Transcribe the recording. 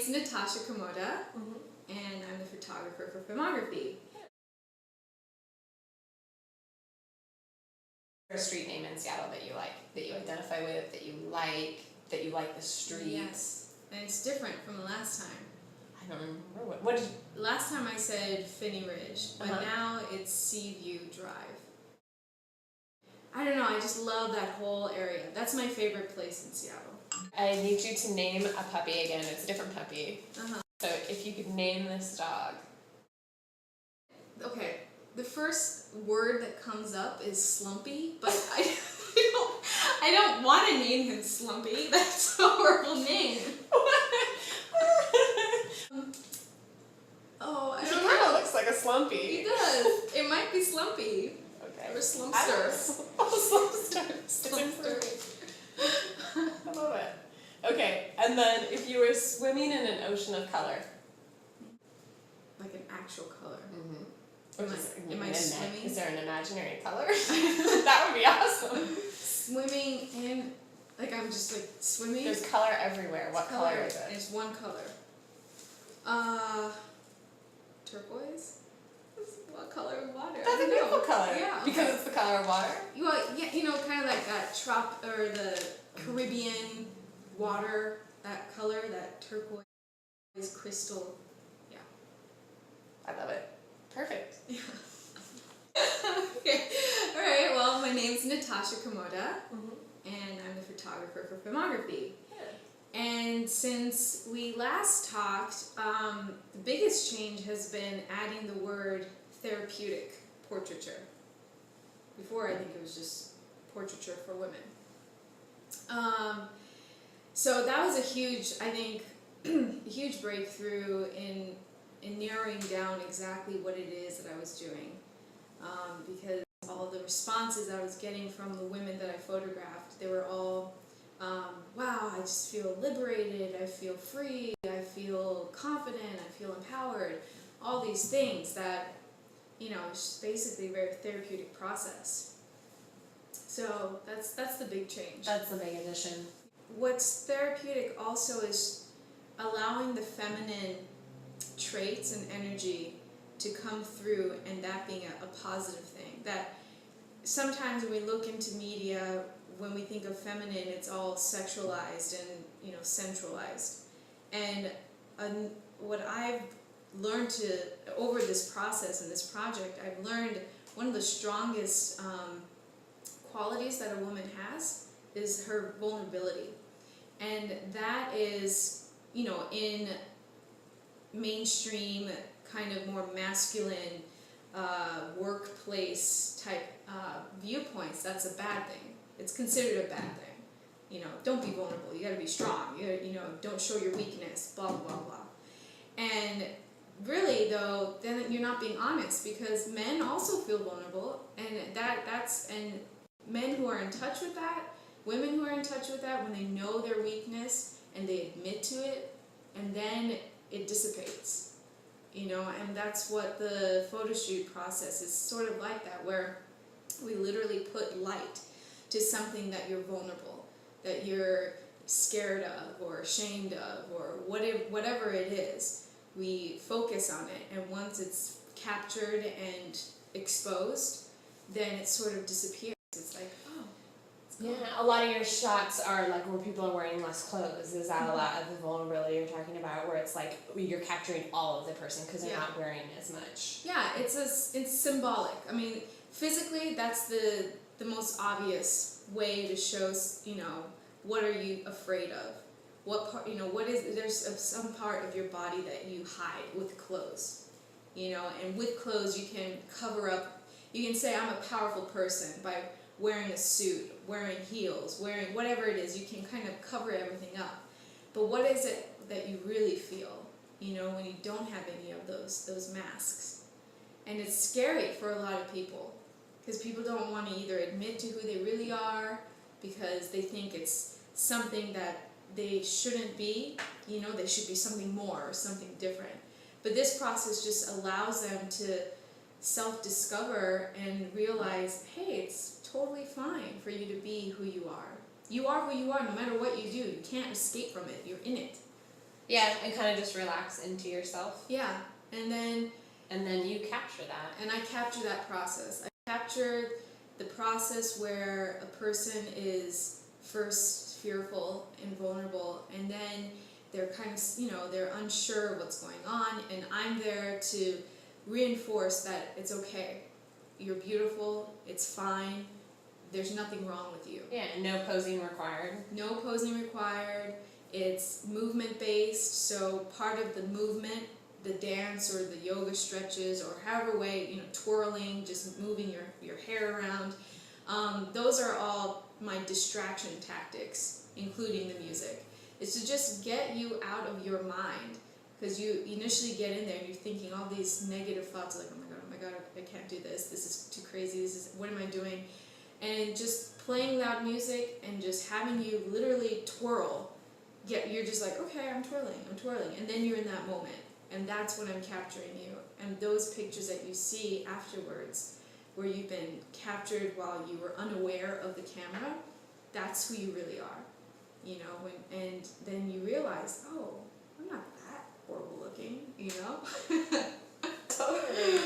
name's Natasha Komoda, and I'm the photographer for Filmography. A street name in Seattle that you like, that you identify with, that you like the street. Yes, and it's different from the last time. I don't remember what did you... Last time I said Finney Ridge, but now it's Seaview Drive. I don't know, I just love that whole area. That's my favorite place in Seattle. I need you to name a puppy again. It's a different puppy. So if you could name this dog. Okay, the first word that comes up is Slumpy, but I don't want to name him Slumpy. That's a horrible name. Oh, I don't know. He kind of looks like a Slumpy. He does. It might be Slumpy. Okay. Or Slumpster. Slumpster. I love it. Okay, and then if you were swimming in an ocean of color. Like an actual color. Am I swimming? Is there an imaginary color? That would be awesome. Swimming in, like I'm just like swimming. There's color everywhere. What color is it? It's one color. Turquoise? What color of water? That's a beautiful color. Yeah. Because it's the color of water? Well, yeah, you know, kind of like that or the Caribbean water, that color, that turquoise crystal. Yeah. I love it. Perfect. Yeah. Okay. All right. Well, my name's Natasha Komoda, and I'm the photographer for Filmography. And since we last talked, the biggest change has been adding the word therapeutic portraiture. Before, I think it was just portraiture for women. So that was a huge, I think, huge breakthrough in narrowing down exactly what it is that I was doing. Because all the responses I was getting from the women that I photographed, they were all, wow, I just feel liberated, I feel free, I feel confident, I feel empowered. All these things that, you know, it's basically a very therapeutic process. So that's the big change. That's the big addition. What's therapeutic also is allowing the feminine traits and energy to come through, and that being a positive thing. That sometimes when we look into media, when we think of feminine, it's all sexualized and, you know, centralized. And what I've learned over this process and this project, I've learned one of the strongest qualities that a woman has is her vulnerability. And that is, you know, in mainstream kind of more masculine workplace type viewpoints, that's a bad thing. It's considered a bad thing. You know, don't be vulnerable. You got to be strong. You know, don't show your weakness. Blah blah blah. And really, though, then you're not being honest, because men also feel vulnerable, and and men who are in touch with that, women who are in touch with that, when they know their weakness and they admit to it, and then it dissipates. You know, and that's what the photo shoot process is sort of like that, where we literally put light to something that you're vulnerable, that you're scared of or ashamed of, or whatever it is. We focus on it, and once it's captured and exposed, then it sort of disappears. It's like, oh. Yeah, a lot of your shots are like where people are wearing less clothes. Is that a lot of the vulnerability you're talking about, where it's like you're capturing all of the person because they're not wearing as much? Yeah, it's symbolic. I mean, physically, that's the most obvious way to show, you know, what are you afraid of? What part, you know, there's some part of your body that you hide with clothes, you know, and with clothes you can cover up, you can say I'm a powerful person by wearing a suit, wearing heels, wearing whatever it is, you can kind of cover everything up. But what is it that you really feel, you know, when you don't have any of those masks? And it's scary for a lot of people, because people don't want to either admit to who they really are, because they think it's something that they shouldn't be, you know, they should be something more or something different. But this process just allows them to self-discover and realize, hey, it's totally fine for you to be who you are. You are who you are no matter what you do. You can't escape from it. You're in it. Yeah, and kind of just relax into yourself. Yeah, and then You capture that. And I capture that process. I capture the process where a person is first fearful and vulnerable, and then they're kind of, they're unsure what's going on, and I'm there to reinforce that it's okay. You're beautiful, it's fine, there's nothing wrong with you. Yeah, no posing required. No posing required. It's movement based, so part of the movement, the dance or the yoga stretches or however way, twirling, just moving your hair around, those are all my distraction tactics, including the music. It's to just get you out of your mind, because you initially get in there and you're thinking all these negative thoughts like, oh my god, I can't do this is too crazy, what am I doing? And just playing loud music and just having you literally twirl, you're just like, okay, I'm twirling, and then you're in that moment. And that's when I'm capturing you. And those pictures that you see afterwards, where you've been captured while you were unaware of the camera, that's who you really are. And then you realize, oh, I'm not that horrible looking, Totally.